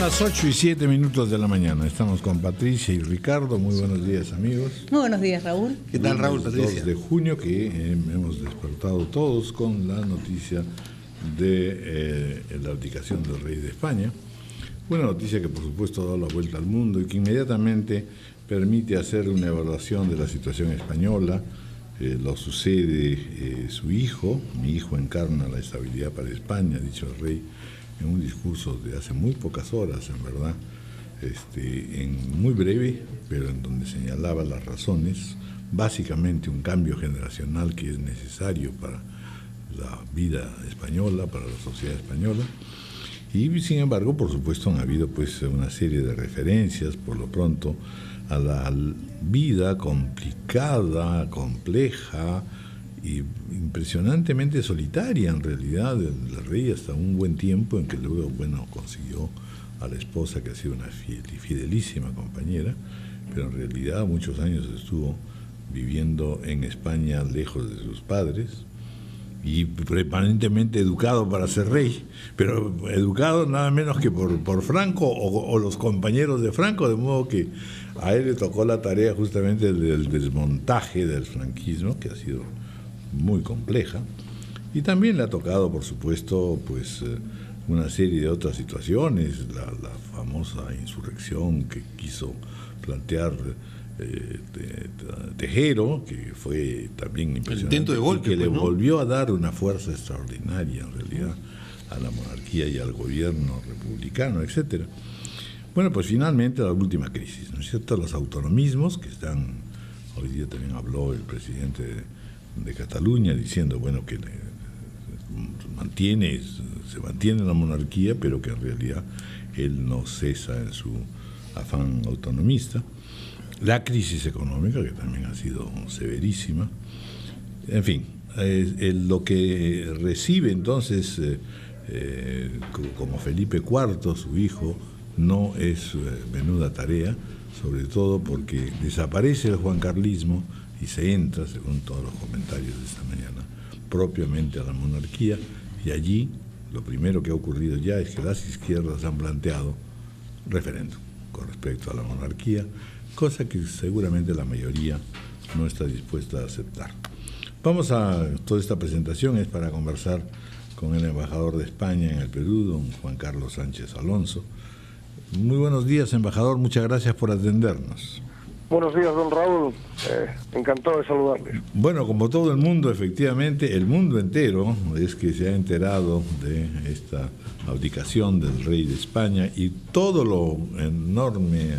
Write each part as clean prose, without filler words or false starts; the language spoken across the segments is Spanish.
las 8:07 de la mañana. Estamos con Patricia y Ricardo. Muy buenos días, amigos. Muy buenos días, Raúl. ¿Qué tal, Raúl, Patricia? 2 de junio, que hemos despertado todos con la noticia de la abdicación del rey de España. Una noticia que, por supuesto, ha dado la vuelta al mundo y que inmediatamente permite hacer una evaluación de la situación española. Lo sucede su hijo. Mi hijo encarna la estabilidad para España, ha dicho el rey en un discurso de hace muy pocas horas, en verdad, muy breve, pero en donde señalaba las razones, básicamente un cambio generacional que es necesario para la vida española, para la sociedad española. Y sin embargo, por supuesto, han habido pues una serie de referencias, por lo pronto, a la vida complicada, compleja y impresionantemente solitaria, en realidad, del rey, hasta un buen tiempo en que luego, consiguió a la esposa, que ha sido una fidelísima compañera, pero en realidad muchos años estuvo viviendo en España lejos de sus padres y permanentemente educado para ser rey, pero educado nada menos que por Franco o los compañeros de Franco, de modo que a él le tocó la tarea justamente del desmontaje del franquismo, que ha sido muy compleja, y también le ha tocado, por supuesto, pues una serie de otras situaciones, la famosa insurrección que quiso plantear Tejero, que fue también impresionante, el intento de golpe, que le ¿no? Volvió a dar una fuerza extraordinaria, en realidad, a la monarquía y al gobierno republicano, etcétera. Bueno, pues finalmente la última crisis, ¿no es cierto? Los autonomismos que están, hoy día también habló el presidente de Cataluña diciendo, que se mantiene la monarquía, pero que en realidad él no cesa en su afán autonomista. La crisis económica, que también ha sido severísima. En fin, lo que recibe entonces como Felipe IV, su hijo, no es menuda tarea, sobre todo porque desaparece el juancarlismo y se entra, según todos los comentarios de esta mañana, propiamente a la monarquía, y allí lo primero que ha ocurrido ya es que las izquierdas han planteado referéndum con respecto a la monarquía, cosa que seguramente la mayoría no está dispuesta a aceptar. Toda esta presentación es para conversar con el embajador de España en el Perú, don Juan Carlos Sánchez Alonso. Muy buenos días, embajador, muchas gracias por atendernos. Buenos días, don Raúl. Encantado de saludarles. Bueno, como todo el mundo, efectivamente, el mundo entero es que se ha enterado de esta abdicación del rey de España y todo lo enorme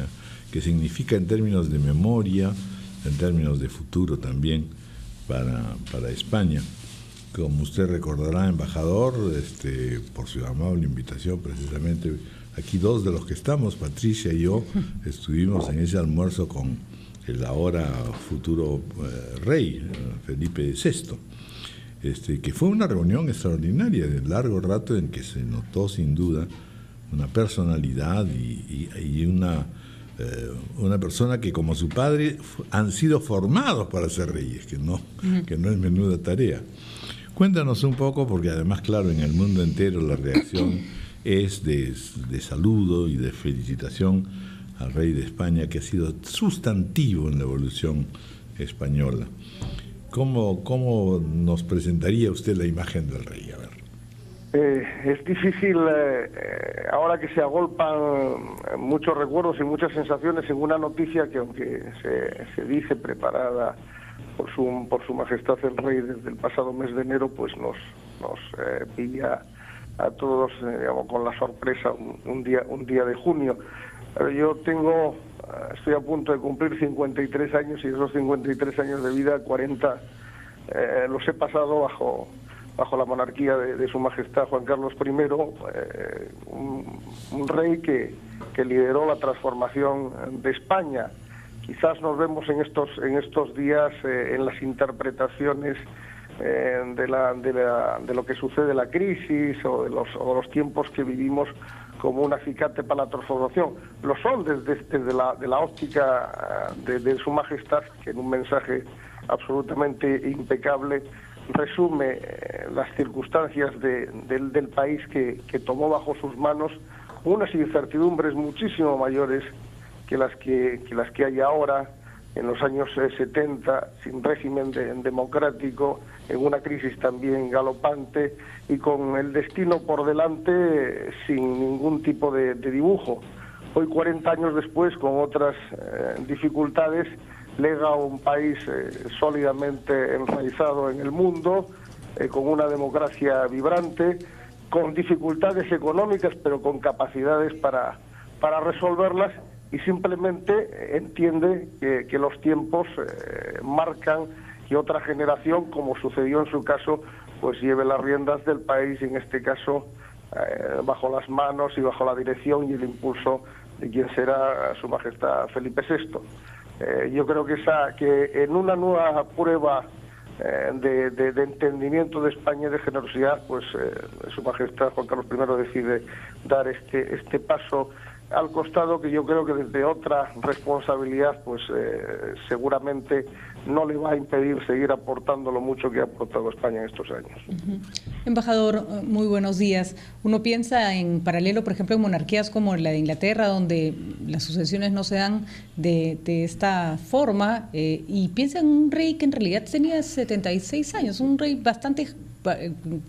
que significa en términos de memoria, en términos de futuro también para España. Como usted recordará, embajador, por su amable invitación, precisamente aquí 2 de los que estamos, Patricia y yo, estuvimos en ese almuerzo con el ahora futuro rey, Felipe VI, que fue una reunión extraordinaria de largo rato en que se notó sin duda una personalidad y una persona que, como su padre, han sido formados para ser reyes, que no es menuda tarea. Cuéntanos un poco, porque además, claro, en el mundo entero la reacción es de saludo y de felicitación al rey de España, que ha sido sustantivo en la evolución española. ¿Cómo nos presentaría usted la imagen del rey? A ver. Es difícil, ahora que se agolpan muchos recuerdos y muchas sensaciones en una noticia que, aunque se dice preparada por su majestad el rey desde el pasado mes de enero, pues nos pilla a todos, con la sorpresa un día de junio. Yo estoy a punto de cumplir 53 años y esos 53 años de vida, 40 los he pasado bajo la monarquía de su majestad Juan Carlos I, un rey que lideró la transformación de España. Quizás nos vemos en estos días en las interpretaciones de lo que sucede la crisis o de los tiempos que vivimos como un acicate para la transformación. Lo son desde la óptica de su majestad, que en un mensaje absolutamente impecable resume las circunstancias del país que tomó bajo sus manos unas incertidumbres muchísimo mayores que las que hay ahora, en los años 70, sin régimen democrático, en una crisis también galopante y con el destino por delante sin ningún tipo de dibujo. Hoy, 40 años después, con otras dificultades, lega un país sólidamente enraizado en el mundo, con una democracia vibrante, con dificultades económicas, pero con capacidades para resolverlas, y simplemente entiende que los tiempos marcan que otra generación, como sucedió en su caso, pues lleve las riendas del país, y en este caso bajo las manos y bajo la dirección y el impulso de quien será Su Majestad Felipe VI. Yo creo que en una nueva prueba de entendimiento de España y de generosidad, pues Su Majestad Juan Carlos I decide dar este paso al costado, que yo creo que desde otra responsabilidad pues seguramente no le va a impedir seguir aportando lo mucho que ha aportado España en estos años. Embajador, muy buenos días. Uno piensa en paralelo, por ejemplo, en monarquías como la de Inglaterra, donde las sucesiones no se dan de esta forma, y piensa en un rey que en realidad tenía 76 años, un rey bastante...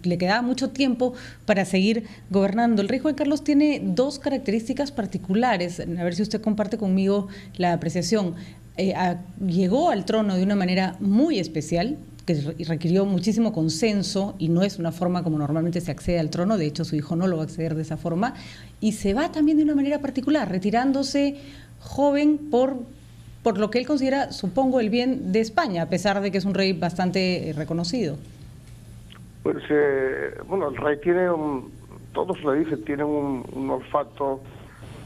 le quedaba mucho tiempo para seguir gobernando. El rey Juan Carlos tiene dos características particulares, a ver si usted comparte conmigo la apreciación. Llegó al trono de una manera muy especial, que requirió muchísimo consenso, y no es una forma como normalmente se accede al trono. De hecho, su hijo no lo va a acceder de esa forma, y se va también de una manera particular, retirándose joven por lo que él considera, supongo, el bien de España, a pesar de que es un rey bastante reconocido. Pues bueno, el rey tiene todos lo dicen, tiene un olfato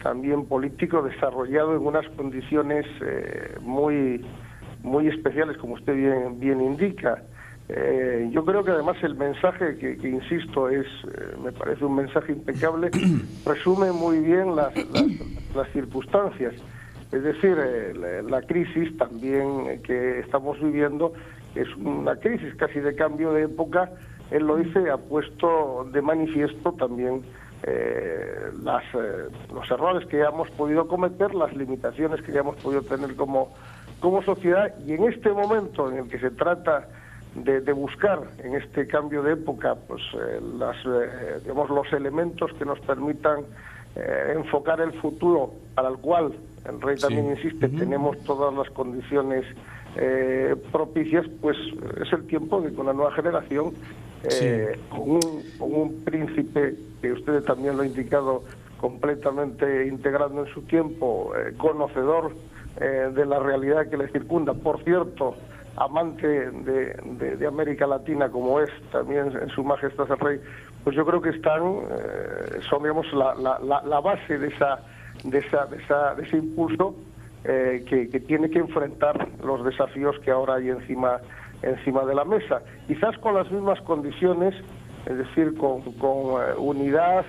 también político desarrollado en unas condiciones muy especiales, como usted bien indica. Yo creo que además el mensaje que insisto, me parece un mensaje impecable, resume muy bien las circunstancias. Es decir, la crisis también que estamos viviendo es una crisis casi de cambio de época. Él lo dice, ha puesto de manifiesto también los errores que ya hemos podido cometer, las limitaciones que ya hemos podido tener como sociedad, y en este momento en el que se trata de buscar en este cambio de época pues digamos, los elementos que nos permitan enfocar el futuro, para el cual el rey también insiste, tenemos todas las condiciones propicias, pues es el tiempo de que una nueva generación, con un príncipe que usted también lo ha indicado, completamente integrado en su tiempo, conocedor de la realidad que le circunda, por cierto, amante de América Latina, como es también en Su Majestad el Rey, pues yo creo que son digamos la base de ese impulso que tiene que enfrentar los desafíos que ahora hay encima de la mesa, quizás con las mismas condiciones, es decir, con unidad,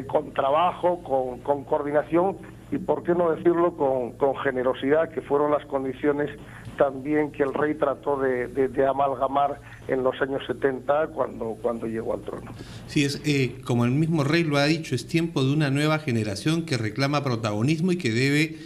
con trabajo, con coordinación, y por qué no decirlo con generosidad, que fueron las condiciones también que el rey trató de amalgamar en los años 70 cuando llegó al trono. Sí, como el mismo rey lo ha dicho, es tiempo de una nueva generación que reclama protagonismo y que debe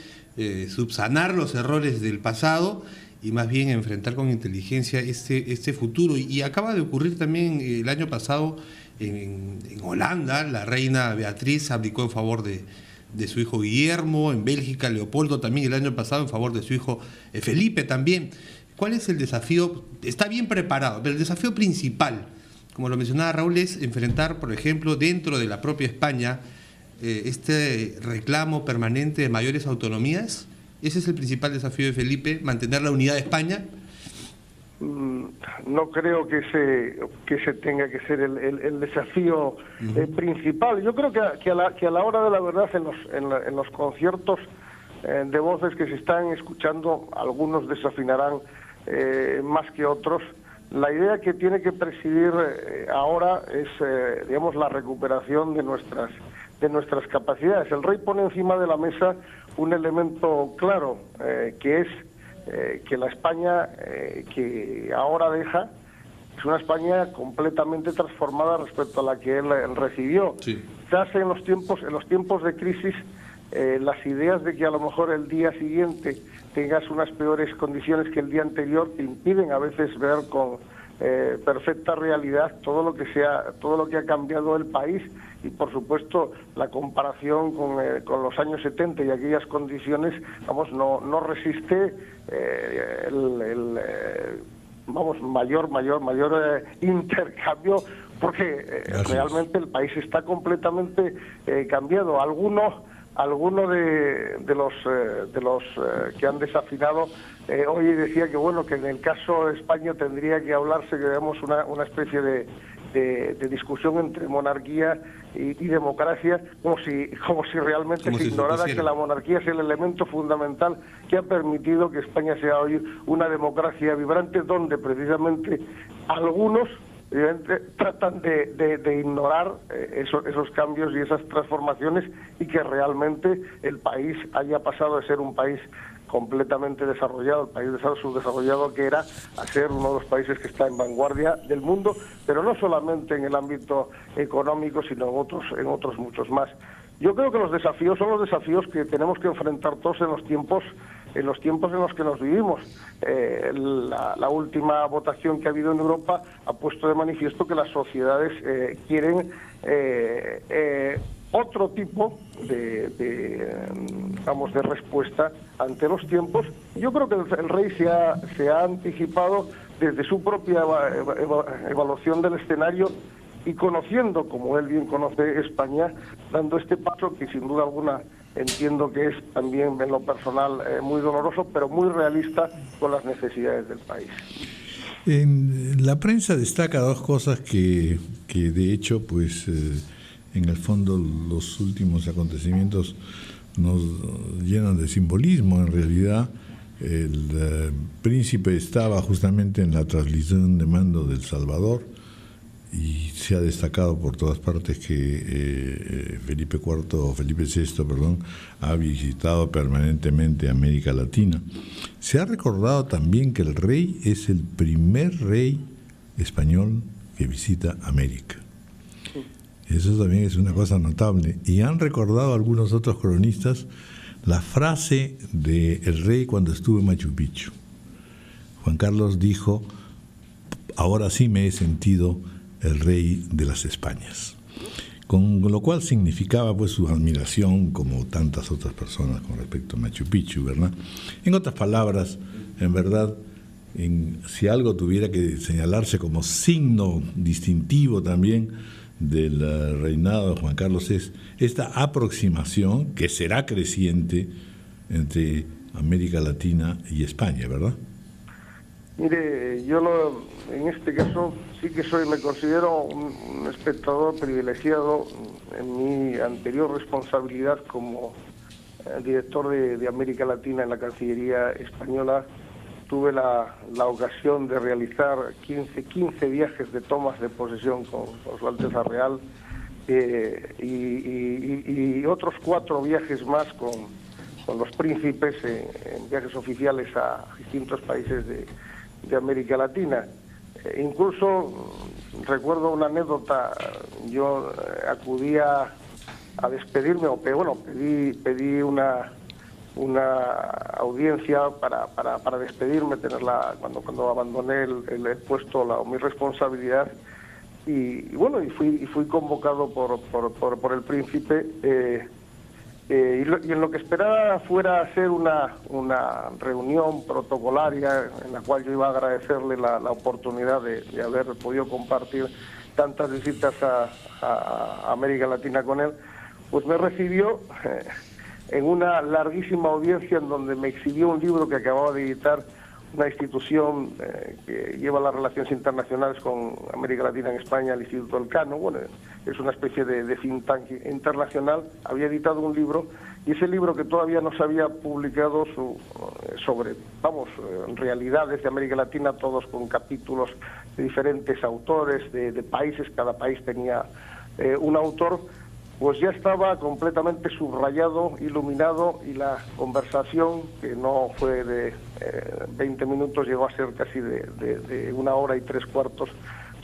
subsanar los errores del pasado y más bien enfrentar con inteligencia este futuro. Y acaba de ocurrir también el año pasado en Holanda. La reina Beatriz abdicó en favor de su hijo Guillermo. En Bélgica, Leopoldo también el año pasado en favor de su hijo Felipe también. ¿Cuál es el desafío? Está bien preparado, pero el desafío principal, como lo mencionaba Raúl, es enfrentar, por ejemplo, dentro de la propia España, este reclamo permanente de mayores autonomías. ¿Ese es el principal desafío de Felipe, mantener la unidad de España? No creo que ese tenga que ser el desafío principal. Yo creo que a la hora de la verdad, en los conciertos de voces que se están escuchando, algunos desafinarán más que otros. La idea que tiene que presidir ahora es, digamos, la recuperación de nuestras capacidades. El rey pone encima de la mesa un elemento claro, que es que la España que ahora deja es una España completamente transformada respecto a la que él recibió. Sí. Quizás en los tiempos de crisis, las ideas de que a lo mejor el día siguiente tengas unas peores condiciones que el día anterior te impiden a veces ver con perfecta realidad todo lo que ha cambiado el país, y por supuesto la comparación con los años 70 y aquellas condiciones, vamos, no resiste mayor intercambio, porque realmente el país está completamente cambiado. Alguno de los que han desafinado hoy decía que bueno, que en el caso de España tendría que hablarse, que veamos una especie de discusión entre monarquía y democracia, como si realmente se ignorara que la monarquía es el elemento fundamental que ha permitido que España sea hoy una democracia vibrante, donde precisamente algunos tratan de ignorar esos cambios y esas transformaciones, y que realmente el país haya pasado de ser un país completamente desarrollado, el país subdesarrollado que era, a ser uno de los países que está en vanguardia del mundo, pero no solamente en el ámbito económico, sino en otros muchos más. Yo creo que los desafíos son los desafíos que tenemos que enfrentar todos en los tiempos en los que nos vivimos. La última votación que ha habido en Europa ha puesto de manifiesto que las sociedades quieren otro tipo de respuesta ante los tiempos. Yo creo que el rey se ha anticipado desde su propia evaluación del escenario, y conociendo, como él bien conoce, España, dando este paso que sin duda alguna entiendo que es también en lo personal muy doloroso, pero muy realista con las necesidades del país. En la prensa destaca dos cosas que de hecho, pues en el fondo los últimos acontecimientos nos llenan de simbolismo. En realidad, el príncipe estaba justamente en la transmisión de mando del Salvador, y se ha destacado por todas partes que Felipe VI, ha visitado permanentemente América Latina. Se ha recordado también que el rey es el primer rey español que visita América. Eso también es una cosa notable. Y han recordado algunos otros cronistas la frase del rey cuando estuvo en Machu Picchu. Juan Carlos dijo: ahora sí me he sentido el rey de las Españas, con lo cual significaba pues su admiración, como tantas otras personas, con respecto a Machu Picchu, ¿verdad? En otras palabras, en verdad, si algo tuviera que señalarse como signo distintivo también del reinado de Juan Carlos, es esta aproximación, que será creciente, entre América Latina y España, ¿verdad? Mire, yo en este caso sí que me considero un espectador privilegiado. En mi anterior responsabilidad como director de América Latina en la Cancillería Española, tuve la ocasión de realizar 15 viajes de tomas de posesión con Su Alteza Real, y otros 4 viajes más con los príncipes en viajes oficiales a distintos países de América Latina. Incluso recuerdo una anécdota. Yo acudía a despedirme, pedí una audiencia para despedirme, tenerla cuando abandoné el puesto, mi responsabilidad, y fui convocado por el príncipe, y en lo que esperaba fuera a ser una reunión protocolaria, en la cual yo iba a agradecerle la oportunidad de haber podido compartir tantas visitas a América Latina con él, pues me recibió en una larguísima audiencia en donde me exhibió un libro que acababa de editar una institución que lleva las relaciones internacionales con América Latina en España, el Instituto Elcano. Bueno, es una especie de think tank internacional. Había editado un libro, y ese libro, que todavía no se había publicado, sobre realidades de América Latina, todos con capítulos de diferentes autores, de países, cada país tenía un autor, pues ya estaba completamente subrayado, iluminado, y la conversación, que no fue de 20 minutos, llegó a ser casi de 1 hora y 3/4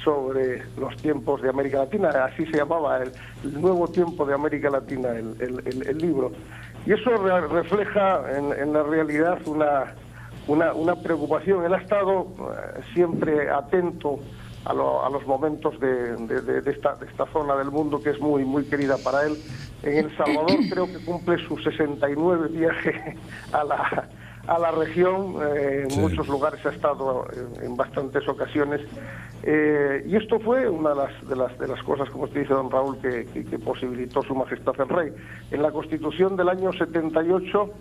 sobre los tiempos de América Latina. Así se llamaba, el nuevo tiempo de América Latina, el libro. Y eso refleja en la realidad una preocupación. Él ha estado siempre atento a los momentos de esta zona del mundo, que es muy, muy querida para él. En El Salvador creo que cumple su 69 viaje a la región. En muchos lugares ha estado en bastantes ocasiones. Y esto fue una de las cosas, como usted dice, don Raúl, que posibilitó Su Majestad el Rey. En la Constitución del año 78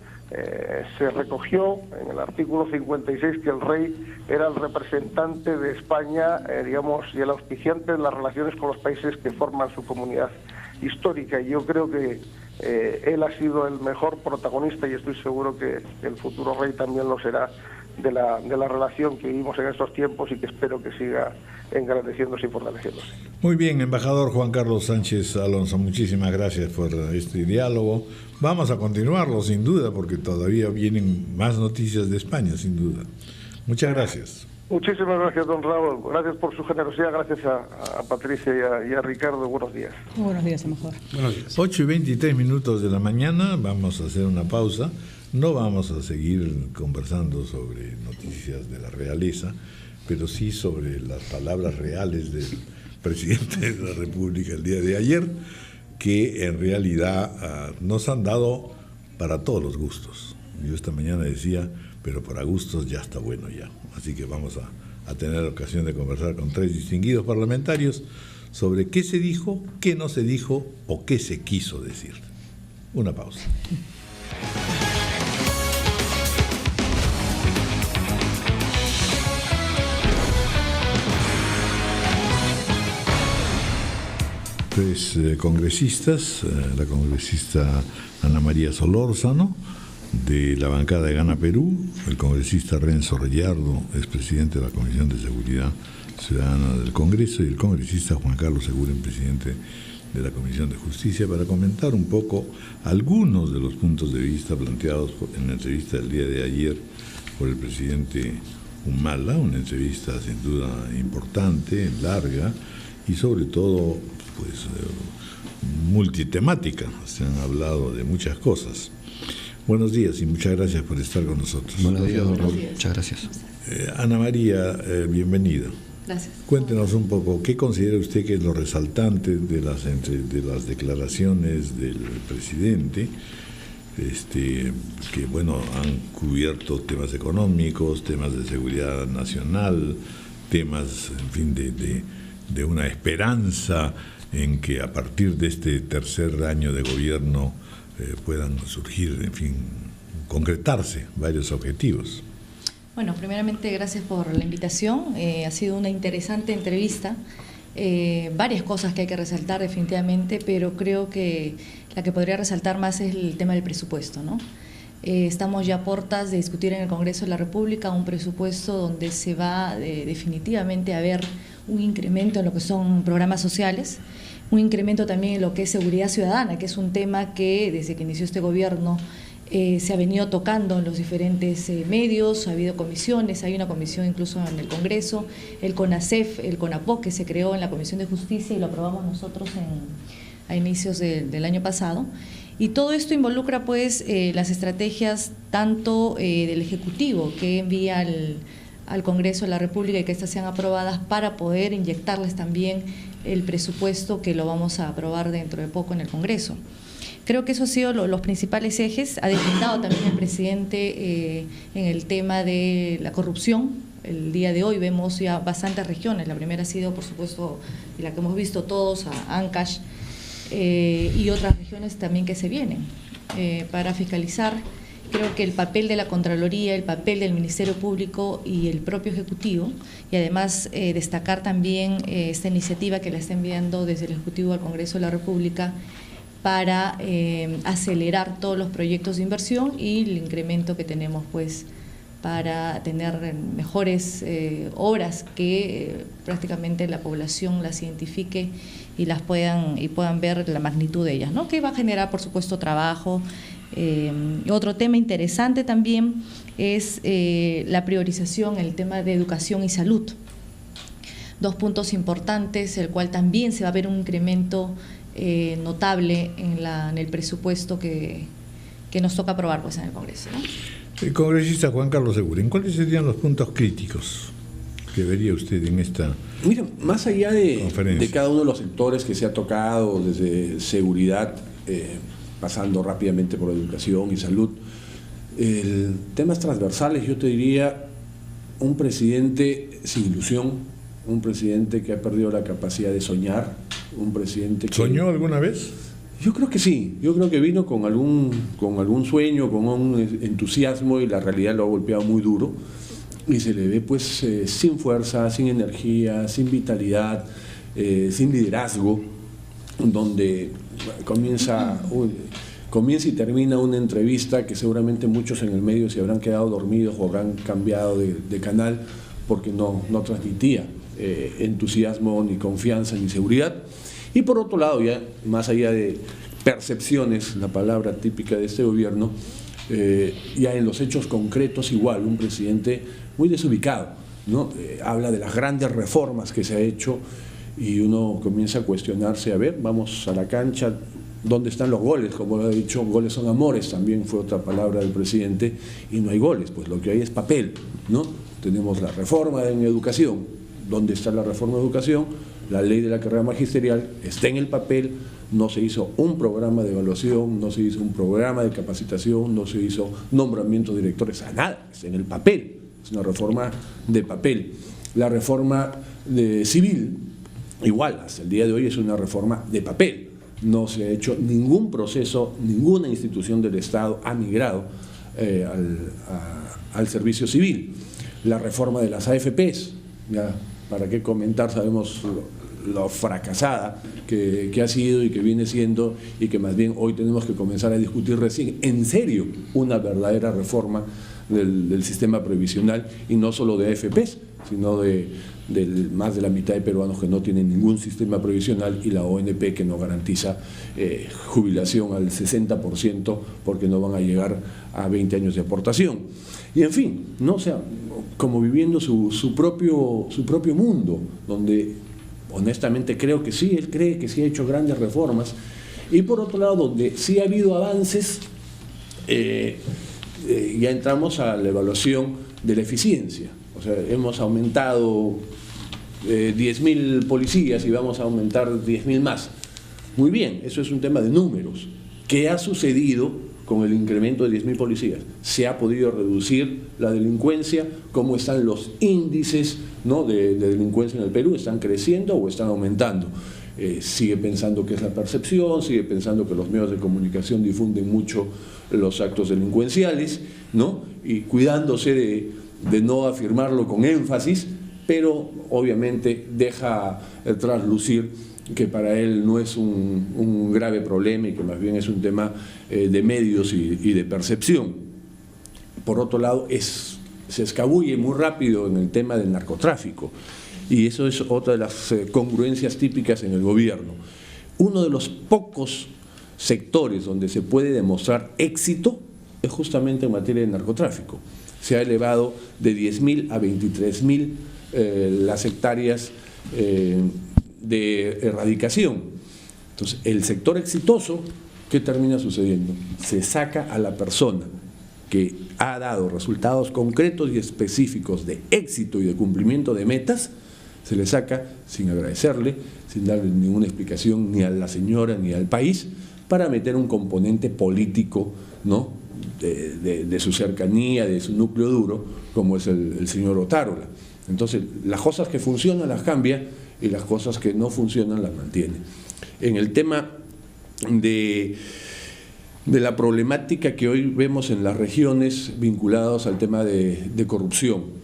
se recogió en el artículo 56 que el rey era el representante de España, digamos, y el auspiciante de las relaciones con los países que forman su comunidad histórica. Y yo creo que él ha sido el mejor protagonista, y estoy seguro que el futuro rey también lo será, de la relación que vivimos en estos tiempos, y que espero que siga engrandeciéndose y fortaleciéndose. Muy bien, embajador Juan Carlos Sánchez Alonso, muchísimas gracias por este diálogo. Vamos a continuarlo sin duda, porque todavía vienen más noticias de España, sin duda. Muchas gracias. Muchísimas gracias, don Raúl. Gracias por su generosidad. Gracias a Patricia y a Ricardo. Buenos días. Buenos días, embajador. Buenos días. 8:23 de la mañana. Vamos a hacer una pausa. No vamos a seguir conversando sobre noticias de la realeza, pero sí sobre las palabras reales del presidente de la República el día de ayer, que en realidad nos han dado para todos los gustos. Yo esta mañana decía, pero para gustos ya está bueno ya. Así que vamos a tener la ocasión de conversar con 3 distinguidos parlamentarios sobre qué se dijo, qué no se dijo o qué se quiso decir. Una pausa. Tres congresistas, la congresista Ana María Solórzano, de la bancada de Gana Perú, el congresista Renzo Reyardo, expresidente de la Comisión de Seguridad Ciudadana del Congreso, y el congresista Juan Carlos Seguren, presidente de la Comisión de Justicia, para comentar un poco algunos de los puntos de vista planteados en la entrevista del día de ayer por el presidente Humala, una entrevista sin duda importante, larga y sobre todo pues multitemática. Se han hablado de muchas cosas. Buenos días y muchas gracias por estar con nosotros. Buenos días, don Raúl. Muchas gracias. Ana María, bienvenida. Gracias. Cuéntenos un poco, ¿qué considera usted que es lo resaltante de las declaraciones del presidente? Que bueno, han cubierto temas económicos, temas de seguridad nacional, temas, en fin, de una esperanza en que a partir de este tercer año de gobierno puedan surgir, en fin, concretarse varios objetivos. Bueno, primeramente gracias por la invitación. Ha sido una interesante entrevista. Varias cosas que hay que resaltar definitivamente, pero creo que la que podría resaltar más es el tema del presupuesto, ¿no? Estamos ya a puertas de discutir en el Congreso de la República un presupuesto donde se va definitivamente a ver un incremento en lo que son programas sociales, un incremento también en lo que es seguridad ciudadana, que es un tema que desde que inició este gobierno se ha venido tocando en los diferentes medios, ha habido comisiones, hay una comisión incluso en el Congreso, el CONACEF, el CONAPOC, que se creó en la Comisión de Justicia y lo aprobamos nosotros a inicios del año pasado. Y todo esto involucra pues las estrategias tanto del Ejecutivo, que envía al Congreso de la República y que estas sean aprobadas para poder inyectarles también el presupuesto que lo vamos a aprobar dentro de poco en el Congreso. Creo que esos han sido los principales ejes. Ha defendido también el presidente en el tema de la corrupción. El día de hoy vemos ya bastantes regiones. La primera ha sido, por supuesto, y la que hemos visto todos, a Ancash, y otras regiones también que se vienen para fiscalizar. Creo que el papel de la Contraloría, el papel del Ministerio Público y el propio Ejecutivo, y además destacar también esta iniciativa que la está enviando desde el Ejecutivo al Congreso de la República para acelerar todos los proyectos de inversión y el incremento que tenemos pues para tener mejores obras que prácticamente la población las identifique y las puedan ver la magnitud de ellas, ¿no? Que va a generar, por supuesto, trabajo. Otro tema interesante también es la priorización, el tema de educación y salud. 2 puntos importantes, el cual también se va a ver un incremento notable en el presupuesto que nos toca aprobar pues en el Congreso, ¿no? El congresista Juan Carlos Seguren, ¿cuáles serían los puntos críticos que vería usted en esta Mira, más allá de conferencia? cada uno de los sectores que se ha tocado, desde seguridad, pasando rápidamente por educación y salud, temas transversales, yo te diría, un presidente sin ilusión, un presidente que ha perdido la capacidad de soñar, un presidente que... ¿Soñó alguna vez? Yo creo que sí, yo creo que vino con algún sueño, con un entusiasmo, y la realidad lo ha golpeado muy duro y se le ve pues sin fuerza, sin energía, sin vitalidad, sin liderazgo, donde comienza y termina una entrevista que seguramente muchos en el medio se habrán quedado dormidos o habrán cambiado de canal porque no transmitía entusiasmo, ni confianza, ni seguridad. Y por otro lado, ya más allá de percepciones, la palabra típica de este gobierno, ya en los hechos concretos igual, un presidente muy desubicado, ¿no? Habla de las grandes reformas que se ha hecho y uno comienza a cuestionarse, a ver, vamos a la cancha, ¿dónde están los goles? Como lo ha dicho, goles son amores, también fue otra palabra del presidente, y no hay goles, pues lo que hay es papel, ¿no? Tenemos la reforma en educación. ¿Dónde está la reforma de educación? La ley de la carrera magisterial está en el papel, no se hizo un programa de evaluación, no se hizo un programa de capacitación, no se hizo nombramiento de directores, a nada, está en el papel, es una reforma de papel. La reforma civil, igual, hasta el día de hoy es una reforma de papel, no se ha hecho ningún proceso, ninguna institución del Estado ha migrado al servicio civil. La reforma de las AFPs, ya, ¿para qué comentar? Sabemos lo fracasada que ha sido y que viene siendo, y que más bien hoy tenemos que comenzar a discutir recién en serio una verdadera reforma del sistema previsional, y no solo de AFPs, sino de más de la mitad de peruanos que no tienen ningún sistema previsional, y la ONP que no garantiza jubilación al 60% porque no van a llegar a 20 años de aportación. Y en fin, ¿no? O sea, como viviendo su propio mundo, donde honestamente creo que sí, él cree que sí ha hecho grandes reformas, y por otro lado, donde sí ha habido avances, ya entramos a la evaluación de la eficiencia. O sea, hemos aumentado 10.000 policías y vamos a aumentar 10.000 más. Muy bien, eso es un tema de números. ¿Qué ha sucedido con el incremento de 10.000 policías? ¿Se ha podido reducir la delincuencia? ¿Cómo están los índices, ¿no?, de delincuencia en el Perú? ¿Están creciendo o están aumentando? Sigue pensando que es la percepción, sigue pensando que los medios de comunicación difunden mucho los actos delincuenciales, ¿no? Y cuidándose de no afirmarlo con énfasis, pero obviamente deja traslucir que para él no es un grave problema y que más bien es un tema de medios y de percepción. Por otro lado, se escabulle muy rápido en el tema del narcotráfico, y eso es otra de las congruencias típicas en el gobierno. Uno de los pocos sectores donde se puede demostrar éxito es justamente en materia de narcotráfico. Se ha elevado de 10.000 a 23.000 las hectáreas de erradicación. Entonces, el sector exitoso, ¿qué termina sucediendo? Se saca a la persona que ha dado resultados concretos y específicos de éxito y de cumplimiento de metas, se le saca sin agradecerle, sin darle ninguna explicación ni a la señora ni al país, para meter un componente político, ¿no?, de su cercanía, de su núcleo duro, como es el señor Otárola. Entonces, las cosas que funcionan las cambia y las cosas que no funcionan las mantiene. En el tema de la problemática que hoy vemos en las regiones vinculados al tema de corrupción,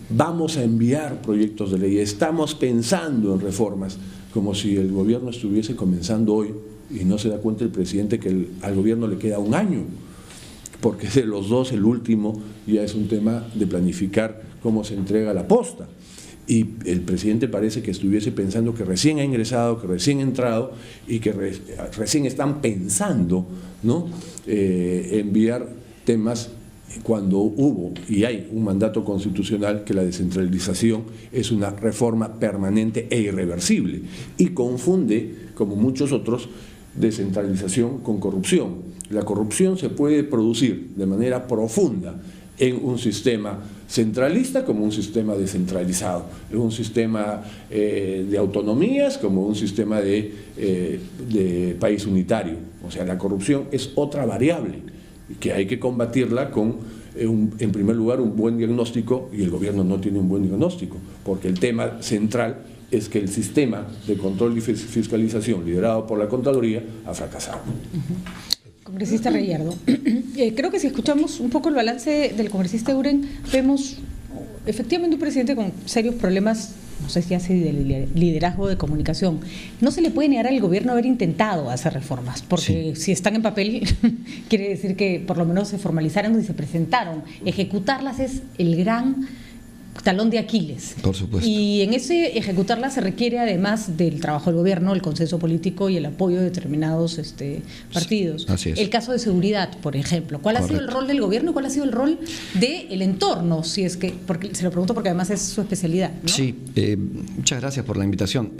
vamos a enviar proyectos de ley, estamos pensando en reformas, como si el gobierno estuviese comenzando hoy, y no se da cuenta el presidente que al gobierno le queda un año. porque de los dos el último ya es un tema de planificar cómo se entrega la posta. Y el presidente parece que estuviese pensando que recién ha ingresado, que recién ha entrado y que recién están pensando, ¿no?, enviar temas cuando hubo y hay un mandato constitucional que la descentralización es una reforma permanente e irreversible, y confunde, como muchos otros, descentralización con corrupción. La corrupción se puede producir de manera profunda en un sistema centralista como un sistema descentralizado, en un sistema de autonomías como un sistema de país unitario. O sea, la corrupción es otra variable que hay que combatirla con, en primer lugar, un buen diagnóstico, y el gobierno no tiene un buen diagnóstico, porque el tema central es que el sistema de control y fiscalización liderado por la Contraloría ha fracasado. Congresista Reyardo, creo que si escuchamos un poco el balance del congresista Euren, vemos efectivamente un presidente con serios problemas, no sé si hace de liderazgo, de comunicación. No se le puede negar al gobierno haber intentado hacer reformas, porque si están en papel, quiere decir que por lo menos se formalizaron y se presentaron. Ejecutarlas es el gran talón de Aquiles. Por supuesto. Y en ese ejecutarlas se requiere, además del trabajo del gobierno, el consenso político y el apoyo de determinados partidos. Así es. El caso de seguridad, por ejemplo. ¿Cuál ha sido el rol del gobierno y cuál ha sido el rol del entorno? Si es que, porque se lo pregunto porque además es su especialidad, ¿no? Sí, muchas gracias por la invitación.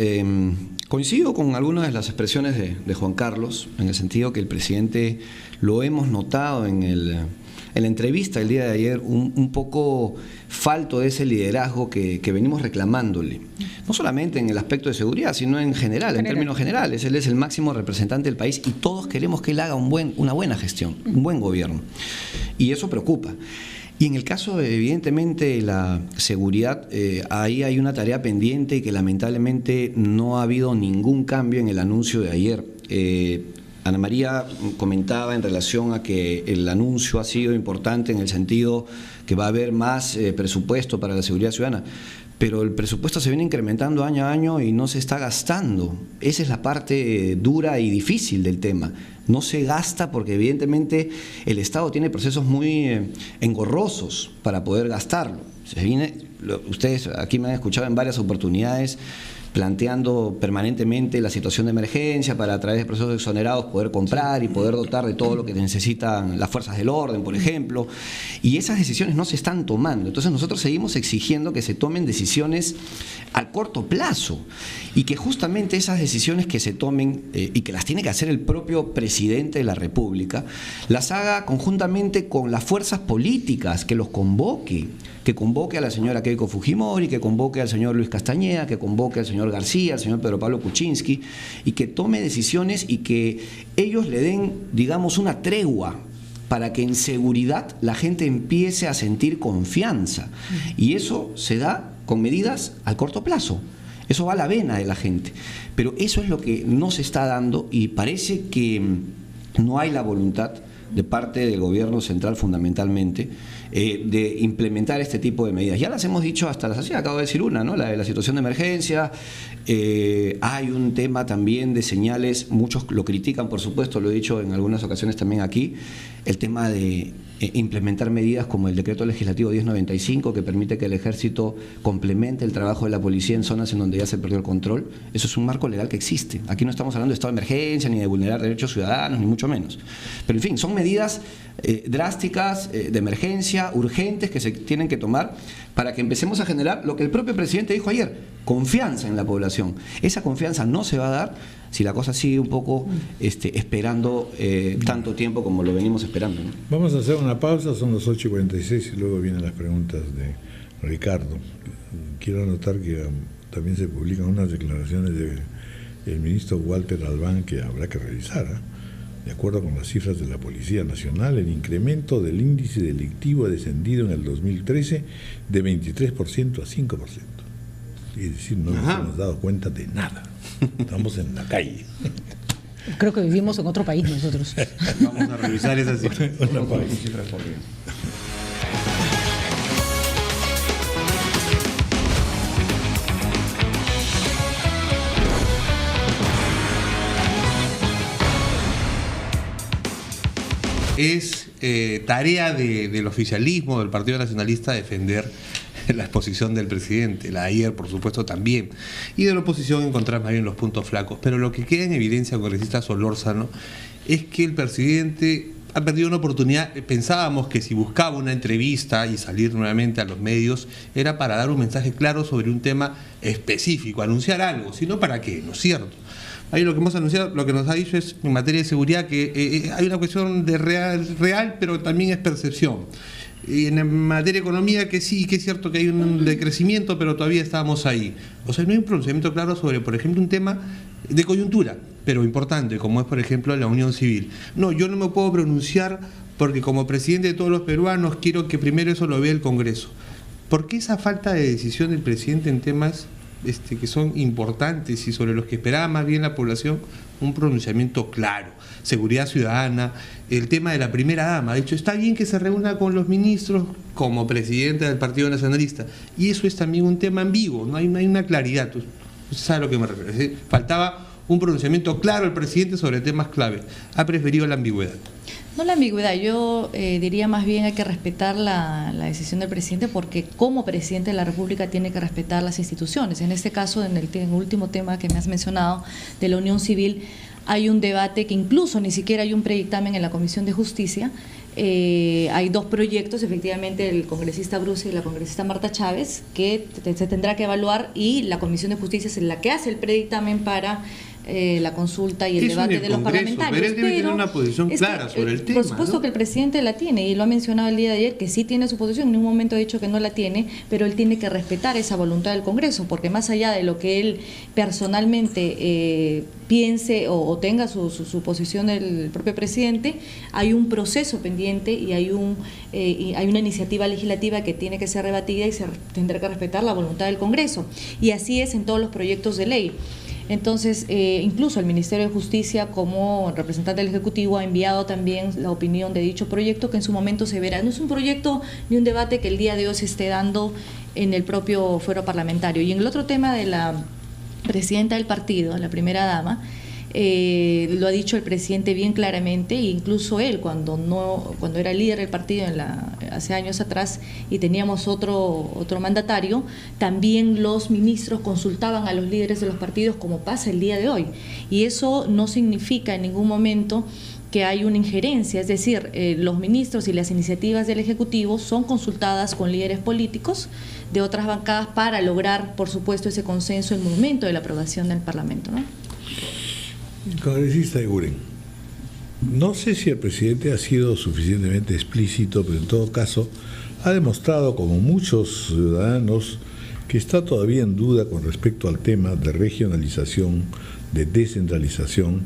Coincido con algunas de las expresiones de Juan Carlos, en el sentido que el presidente, lo hemos notado en la entrevista el día de ayer, un poco falto de ese liderazgo que venimos reclamándole. No solamente en el aspecto de seguridad, sino en general, en términos generales. Él es el máximo representante del país y todos queremos que él haga una buena gestión, un buen gobierno. Y eso preocupa. Y en el caso de, evidentemente, la seguridad, ahí hay una tarea pendiente y que lamentablemente no ha habido ningún cambio en el anuncio de ayer. Ana María comentaba en relación a que el anuncio ha sido importante en el sentido que va a haber más presupuesto para la seguridad ciudadana, pero el presupuesto se viene incrementando año a año y no se está gastando. Esa es la parte dura y difícil del tema. No se gasta porque evidentemente el Estado tiene procesos muy engorrosos para poder gastarlo. Ustedes aquí me han escuchado en varias oportunidades planteando permanentemente la situación de emergencia para, a través de procesos exonerados, poder comprar y poder dotar de todo lo que necesitan las fuerzas del orden, por ejemplo, y esas decisiones no se están tomando. Entonces nosotros seguimos exigiendo que se tomen decisiones al corto plazo y que justamente esas decisiones que se tomen y que las tiene que hacer el propio presidente de la República, las haga conjuntamente con las fuerzas políticas, que los convoque, que convoque a la señora Keiko Fujimori, que convoque al señor Luis Castañeda, que convoque al señor García, al señor Pedro Pablo Kuczynski, y que tome decisiones y que ellos le den, digamos, una tregua para que en seguridad la gente empiece a sentir confianza. Y eso se da con medidas al corto plazo. Eso va a la vena de la gente. Pero eso es lo que no se está dando y parece que no hay la voluntad de parte del gobierno central fundamentalmente de implementar este tipo de medidas. Ya las hemos dicho hasta la saciedad, acabo de decir una, ¿no? La de la situación de emergencia. Hay un tema también de señales, muchos lo critican, por supuesto, lo he dicho en algunas ocasiones también aquí, el tema de implementar medidas como el decreto legislativo 1095, que permite que el ejército complemente el trabajo de la policía en zonas en donde ya se perdió el control. Eso es un marco legal que existe. Aquí no estamos hablando de estado de emergencia, ni de vulnerar derechos ciudadanos, ni mucho menos. Pero en fin, son medidas drásticas, de emergencia, urgentes, que se tienen que tomar para que empecemos a generar lo que el propio presidente dijo ayer, confianza en la población. Esa confianza no se va a dar si la cosa sigue un poco esperando tanto tiempo como lo venimos esperando, ¿no? Vamos a hacer una pausa, son las 8:46 y luego vienen las preguntas de Ricardo. Quiero anotar que también se publican unas declaraciones del ministro Walter Albán que habrá que revisar, ¿eh? De acuerdo con las cifras de la Policía Nacional, el incremento del índice delictivo ha descendido en el 2013 de 23% a 5%. Es decir, no nos hemos dado cuenta de nada. Estamos en la calle. Creo que vivimos en otro país nosotros. Vamos a revisar esas cifras. es tarea del oficialismo, del Partido Nacionalista, defender la exposición del presidente, la de ayer por supuesto también, y de la oposición encontrar más bien los puntos flacos. Pero lo que queda en evidencia, congresista Solórzano, es que el presidente ha perdido una oportunidad. Pensábamos que si buscaba una entrevista y salir nuevamente a los medios era para dar un mensaje claro sobre un tema específico, anunciar algo, sino para qué, ¿no es cierto? Ahí lo que hemos anunciado, lo que nos ha dicho es en materia de seguridad que hay una cuestión de real, pero también es percepción. Y en materia de economía que sí, que es cierto que hay un decrecimiento, pero todavía estamos ahí. O sea, no hay un pronunciamiento claro sobre, por ejemplo, un tema de coyuntura, pero importante, como es, por ejemplo, la unión civil. No, yo no me puedo pronunciar porque como presidente de todos los peruanos quiero que primero eso lo vea el Congreso. ¿Por qué esa falta de decisión del presidente en temas que son importantes y sobre los que esperaba más bien la población un pronunciamiento claro? Seguridad ciudadana, el tema de la primera dama. De hecho, está bien que se reúna con los ministros como presidenta del Partido Nacionalista, y eso es también un tema ambiguo, no hay una claridad. Usted sabe a lo que me refiero. Es decir, faltaba un pronunciamiento claro del presidente sobre temas clave. Ha preferido la ambigüedad. No la ambigüedad, yo diría más bien hay que respetar la decisión del presidente, porque como presidente de la República tiene que respetar las instituciones. En este caso, en el último tema que me has mencionado de la unión civil, hay un debate que incluso ni siquiera hay un predictamen en la Comisión de Justicia. Hay dos proyectos, efectivamente, el congresista Bruce y la congresista Marta Chávez, que se tendrá que evaluar, y la Comisión de Justicia es la que hace el predictamen para la consulta y el debate de los parlamentarios. Pero él debe tener una posición clara sobre el tema. Por supuesto, ¿no? Que el presidente la tiene, y lo ha mencionado el día de ayer, que sí tiene su posición. En ningún momento ha dicho que no la tiene, pero él tiene que respetar esa voluntad del Congreso, porque más allá de lo que él personalmente piense o tenga su posición del propio presidente, hay un proceso pendiente y hay una iniciativa legislativa que tiene que ser rebatida y se tendrá que respetar la voluntad del Congreso. Y así es en todos los proyectos de ley. Entonces, incluso el Ministerio de Justicia, como representante del Ejecutivo, ha enviado también la opinión de dicho proyecto, que en su momento se verá. No es un proyecto ni un debate que el día de hoy se esté dando en el propio fuero parlamentario. Y en el otro tema de la presidenta del partido, la primera dama, lo ha dicho el presidente bien claramente, e incluso él cuando era líder del partido hace años atrás y teníamos otro mandatario, también los ministros consultaban a los líderes de los partidos, como pasa el día de hoy, y eso no significa en ningún momento que hay una injerencia, es decir, los ministros y las iniciativas del Ejecutivo son consultadas con líderes políticos de otras bancadas para lograr, por supuesto, ese consenso en el momento de la aprobación del Parlamento, ¿no? Congresista Eguren, no sé si el presidente ha sido suficientemente explícito, pero en todo caso ha demostrado, como muchos ciudadanos, que está todavía en duda con respecto al tema de regionalización, de descentralización,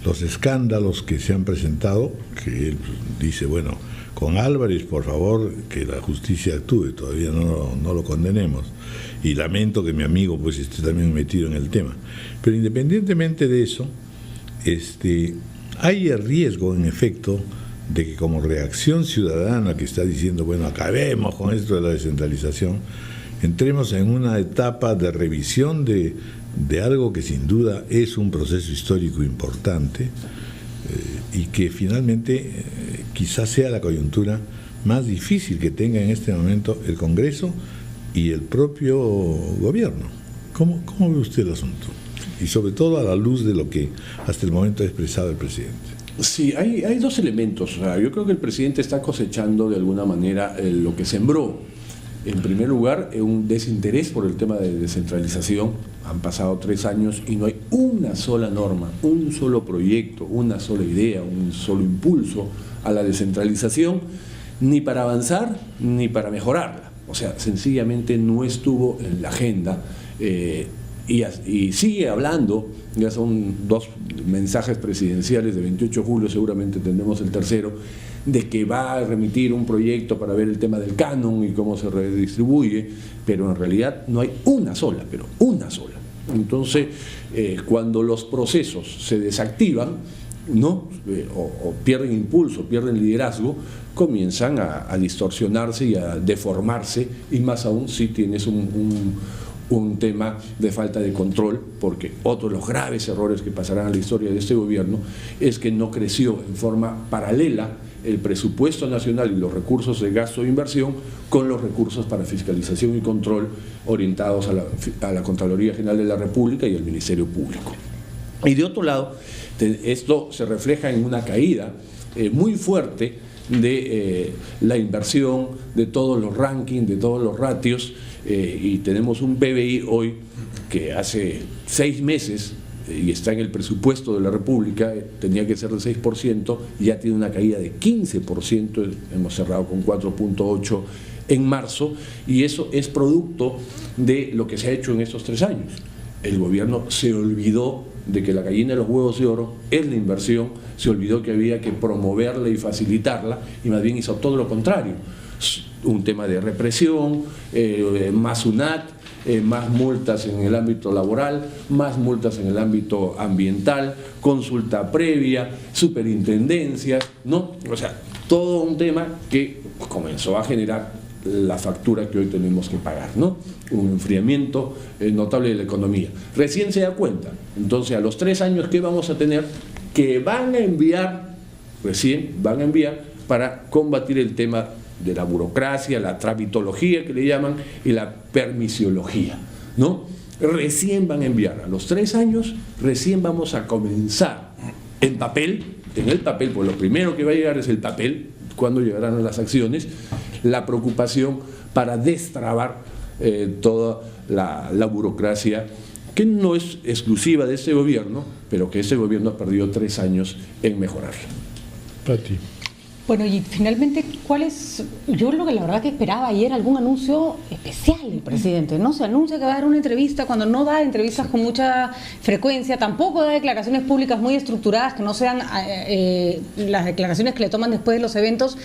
los escándalos que se han presentado, que él dice, bueno, con Álvarez, por favor, que la justicia actúe, todavía no lo condenemos. Y lamento que mi amigo pues esté también metido en el tema. Pero independientemente de eso, hay el riesgo, en efecto, de que como reacción ciudadana que está diciendo, bueno, acabemos con esto de la descentralización, entremos en una etapa de revisión de algo que sin duda es un proceso histórico importante, y que finalmente quizás sea la coyuntura más difícil que tenga en este momento el Congreso y el propio gobierno. ¿Cómo ve usted el asunto? Y sobre todo a la luz de lo que hasta el momento ha expresado el presidente. Sí, hay dos elementos. O sea, yo creo que el presidente está cosechando de alguna manera lo que sembró. En primer lugar, un desinterés por el tema de descentralización. Han pasado 3 años y no hay una sola norma, un solo proyecto, una sola idea, un solo impulso a la descentralización, ni para avanzar ni para mejorarla. O sea, sencillamente no estuvo en la agenda, y sigue hablando. Ya son 2 mensajes presidenciales de 28 de julio, seguramente tendremos el tercero, de que va a remitir un proyecto para ver el tema del canon y cómo se redistribuye, pero en realidad no hay una sola, pero una sola. Entonces, cuando los procesos se desactivan, ¿no? O pierden impulso, pierden liderazgo, comienzan a distorsionarse y a deformarse, y más aún si tienes un tema de falta de control, porque otro de los graves errores que pasarán a la historia de este gobierno es que no creció en forma paralela el presupuesto nacional y los recursos de gasto e inversión con los recursos para fiscalización y control orientados a la Contraloría General de la República y al Ministerio Público. Y de otro lado, esto se refleja en una caída muy fuerte de la inversión, de todos los rankings, de todos los ratios, y tenemos un PBI hoy que hace 6 meses, y está en el presupuesto de la República, tenía que ser de 6%, ya tiene una caída de 15%, hemos cerrado con 4.8% en marzo, y eso es producto de lo que se ha hecho en estos 3 años. El gobierno se olvidó de que la gallina de los huevos de oro es la inversión, se olvidó que había que promoverla y facilitarla, y más bien hizo todo lo contrario. Un tema de represión, más UNAT, más multas en el ámbito laboral, más multas en el ámbito ambiental, consulta previa, superintendencias, ¿no? O sea, todo un tema que comenzó a generar la factura que hoy tenemos que pagar, ¿no? Un enfriamiento notable de la economía. Recién se da cuenta. Entonces, a los 3 años, ¿qué vamos a tener? Que van a enviar, recién van a enviar para combatir el tema de la burocracia, la tramitología que le llaman, y la permisiología, ¿no? Recién van a enviar, a los 3 años, recién vamos a comenzar en el papel, pues lo primero que va a llegar es el papel, cuando llegarán las acciones, la preocupación para destrabar toda la burocracia, que no es exclusiva de este gobierno, pero que este gobierno ha perdido 3 años en mejorarla. Pati. Bueno, y finalmente, ¿cuál es? Yo lo que la verdad que esperaba ayer algún anuncio especial del presidente, ¿no? Se anuncia que va a dar una entrevista cuando no da entrevistas con mucha frecuencia, tampoco da declaraciones públicas muy estructuradas que no sean las declaraciones que le toman después de los eventos.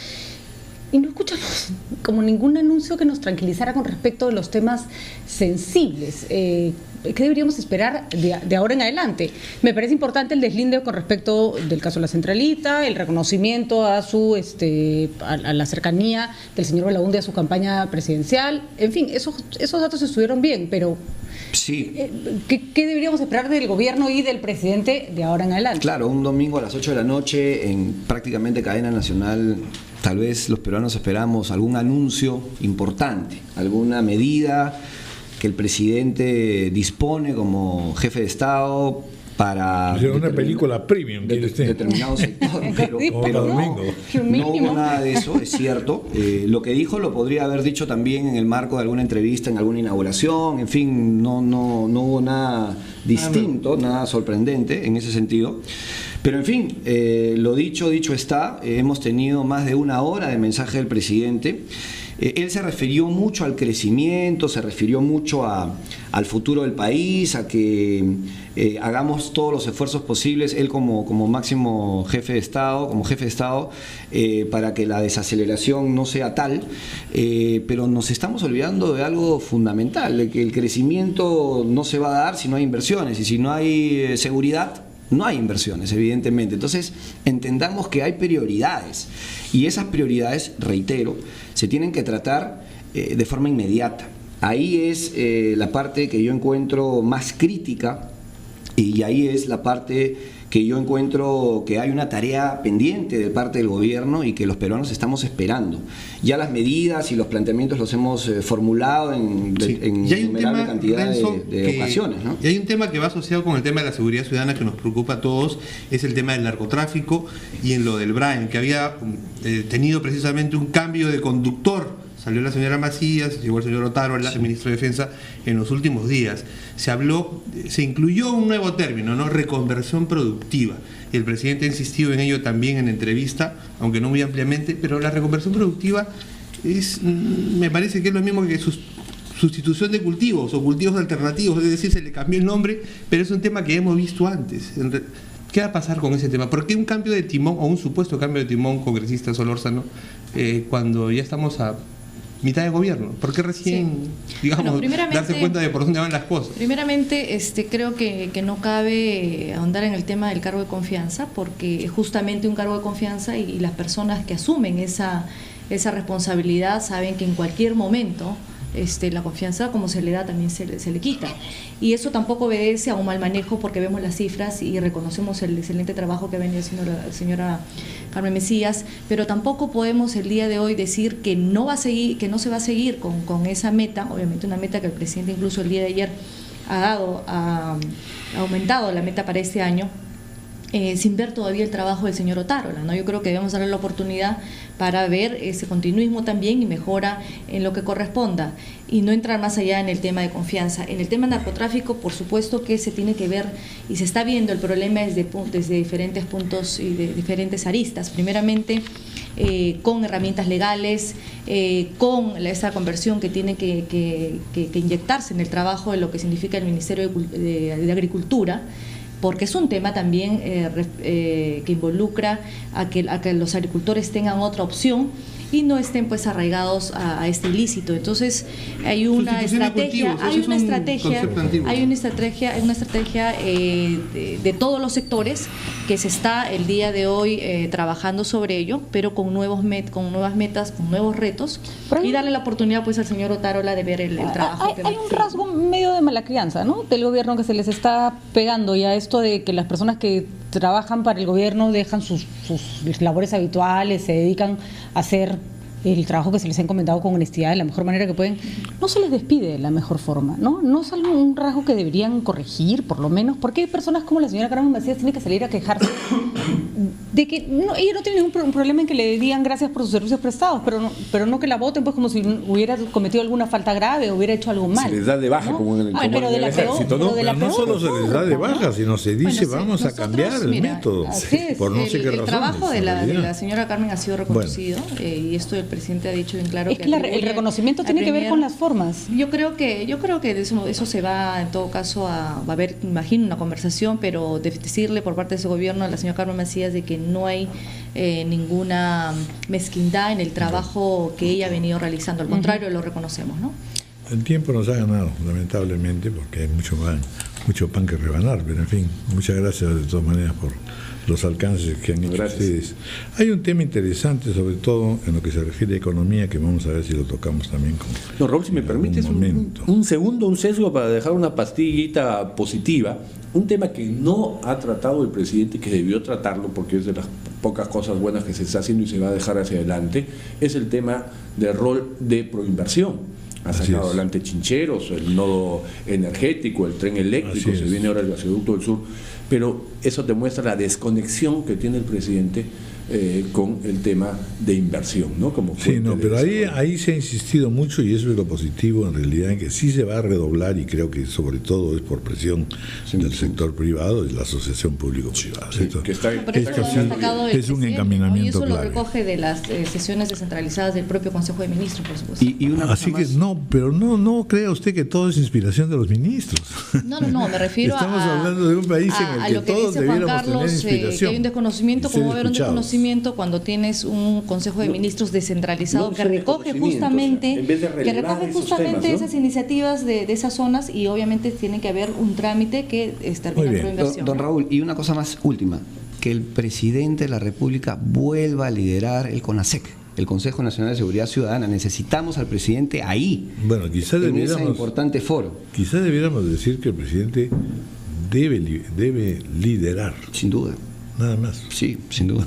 Y no escuchamos como ningún anuncio que nos tranquilizara con respecto de los temas sensibles. ¿Qué deberíamos esperar de ahora en adelante? Me parece importante el deslinde con respecto del caso de la Centralita, el reconocimiento a a la cercanía del señor Belaúnde a su campaña presidencial. En fin, esos datos estuvieron bien, pero sí. ¿Qué deberíamos esperar del gobierno y del presidente de ahora en adelante? Claro, un domingo a las 8 de la noche en prácticamente cadena nacional. Tal vez los peruanos esperamos algún anuncio importante, alguna medida que el presidente dispone como jefe de Estado para una película premium determinado sector, pero no hubo nada de eso, es cierto. Lo que dijo lo podría haber dicho también en el marco de alguna entrevista, en alguna inauguración, en fin, no hubo nada distinto, nada sorprendente en ese sentido. Pero en fin, lo dicho está, hemos tenido más de 1 hora de mensaje del presidente. Él se refirió mucho al crecimiento, se refirió mucho al futuro del país, a que hagamos todos los esfuerzos posibles, él como máximo jefe de Estado, para que la desaceleración no sea tal, pero nos estamos olvidando de algo fundamental, de que el crecimiento no se va a dar si no hay inversiones, y si no hay seguridad, no hay inversiones, evidentemente. Entonces, entendamos que hay prioridades, y esas prioridades, reitero, se tienen que tratar de forma inmediata. Ahí es la parte que yo encuentro más crítica, y ahí es la parte que yo encuentro que hay una tarea pendiente de parte del gobierno y que los peruanos estamos esperando. Ya las medidas y los planteamientos los hemos formulado en innumerable cantidad de ocasiones, ¿no? Y hay un tema que va asociado con el tema de la seguridad ciudadana que nos preocupa a todos, es el tema del narcotráfico, y en lo del Brain, que había tenido precisamente un cambio de conductor. Salió la señora Macías, llegó el señor Otárola, el ministro de Defensa, en los últimos días. Se incluyó un nuevo término, ¿no? Reconversión productiva. Y el presidente ha insistido en ello también en entrevista, aunque no muy ampliamente, pero la reconversión productiva me parece que es lo mismo que sustitución de cultivos o cultivos alternativos, es decir, se le cambió el nombre, pero es un tema que hemos visto antes. ¿Qué va a pasar con ese tema? ¿Por qué un cambio de timón, o un supuesto cambio de timón, congresista Solórzano, cuando ya estamos a mitad de gobierno? ¿Por qué recién, darse cuenta de por dónde van las cosas? Primeramente, creo que no cabe ahondar en el tema del cargo de confianza, porque justamente un cargo de confianza y las personas que asumen esa responsabilidad saben que en cualquier momento la confianza, como se le da, también se le quita. Y eso tampoco obedece a un mal manejo, porque vemos las cifras y reconocemos el excelente trabajo que ha venido haciendo la señora Carmen Mesías, pero tampoco podemos el día de hoy decir que no se va a seguir con esa meta, obviamente una meta que el presidente incluso el día de ayer ha aumentado la meta para este año, sin ver todavía el trabajo del señor Otárola, ¿no? Yo creo que debemos darle la oportunidad para ver ese continuismo también y mejora en lo que corresponda, y no entrar más allá en el tema de confianza. En el tema de narcotráfico, por supuesto que se tiene que ver y se está viendo el problema desde diferentes puntos y de diferentes aristas. Primeramente, con herramientas legales, con esa conversión que tiene que inyectarse en el trabajo de lo que significa el Ministerio de Agricultura, porque es un tema también que involucra a que los agricultores tengan otra opción y no estén pues arraigados a este ilícito. Entonces hay una estrategia, de todos los sectores que se está el día de hoy trabajando sobre ello, pero con nuevas metas, con nuevos retos, y darle la oportunidad pues al señor Otárola de ver el trabajo. Hay un rasgo medio de mala crianza, ¿no?, del gobierno, que se les está pegando ya esto de que las personas que trabajan para el gobierno dejan sus labores habituales, se dedican a hacer el trabajo que se les ha encomendado con honestidad, de la mejor manera que pueden. No se les despide de la mejor forma, ¿no? No es un rasgo que deberían corregir, por lo menos, porque hay personas como la señora Carmen Macías tienen que salir a quejarse de que ella no tiene ningún problema en que le digan gracias por sus servicios prestados, pero no que la voten pues como si hubiera cometido alguna falta grave o hubiera hecho algo mal. Se les da de baja, ¿no?, como en el ejército. No solo se les da de baja, sino se dice vamos a cambiar el método. Por no sé qué razón. El trabajo de la señora Carmen ha sido reconocido, y esto el presidente ha dicho bien claro. Es que el reconocimiento tiene que ver con las formas. Yo creo que de eso se va, en todo caso, va a haber, imagino, una conversación, pero de decirle por parte de ese gobierno a la señora Carmen Macías de que no hay ninguna mezquindad en el trabajo que ella ha venido realizando, al contrario, lo reconocemos, ¿no? El tiempo nos ha ganado, lamentablemente, porque hay mucho pan que rebanar, pero en fin, muchas gracias de todas maneras por los alcances que han hecho ustedes. Hay un tema interesante, sobre todo en lo que se refiere a economía, que vamos a ver si lo tocamos también con. No, Raúl, si me permites un sesgo para dejar una pastillita positiva, un tema que no ha tratado el presidente, que debió tratarlo porque es de las pocas cosas buenas que se está haciendo y se va a dejar hacia adelante, es el tema del rol de proinversión. Ha sacado adelante Chincheros, el nodo energético, el tren eléctrico, se viene ahora el gasoducto del sur, pero eso demuestra la desconexión que tiene el presidente con el tema de inversión, ¿no? Como pero ahí se ha insistido mucho, y eso es lo positivo en realidad, en que sí se va a redoblar, y creo que sobre todo es por presión del sector privado y la asociación público-privada. Es un encaminamiento. Y eso lo recoge de las sesiones descentralizadas del propio Consejo de Ministros, por supuesto. Así que pero no crea usted que todo es inspiración de los ministros. No, me refiero Estamos hablando de un país en el que todos debiéramos tener inspiración. Que hay un desconocimiento, como va a haber un desconocimiento cuando tienes un Consejo de Ministros descentralizado que recoge justamente, esas iniciativas de esas zonas, y obviamente tiene que haber un trámite que termina por inversión. Don Raúl, y una cosa más última, que el presidente de la República vuelva a liderar el CONASEC, el Consejo Nacional de Seguridad Ciudadana. Necesitamos al presidente ahí, en ese importante foro. Quizás debiéramos decir que el presidente debe liderar. Sin duda. Nada más. Sí, sin duda.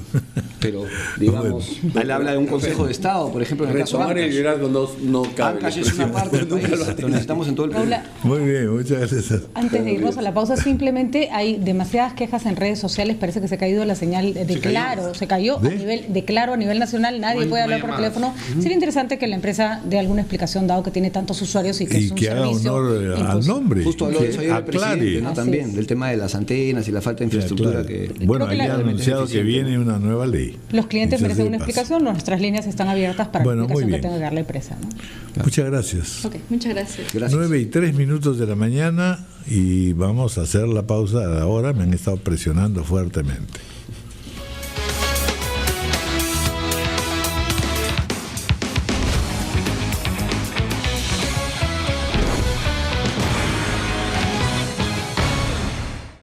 Pero, digamos, él habla de un Consejo de Estado, por ejemplo, en el caso de Ancash. El liderazgo no cabe. Ancash es una parte del país, lo necesitamos en todo el país. Muy bien, muchas gracias. Antes de irnos a la pausa, simplemente hay demasiadas quejas en redes sociales, parece que se ha caído la señal de Claro, se cayó a nivel de Claro a nivel nacional, nadie puede hablar por teléfono. Sería interesante que la empresa dé alguna explicación, dado que tiene tantos usuarios y que es un servicio haga honor al nombre. Justo habló de eso ayer el presidente, ¿no? También, del tema de las antenas y la falta de infraestructura. Bueno, ahí ha anunciado que viene una nueva ley. Los clientes merecen una explicación, nuestras líneas están abiertas para la explicación que tenga que darle presa, ¿no? Muchas gracias. Muchas gracias. 9:03 de la mañana, y vamos a hacer la pausa ahora. Me han estado presionando fuertemente.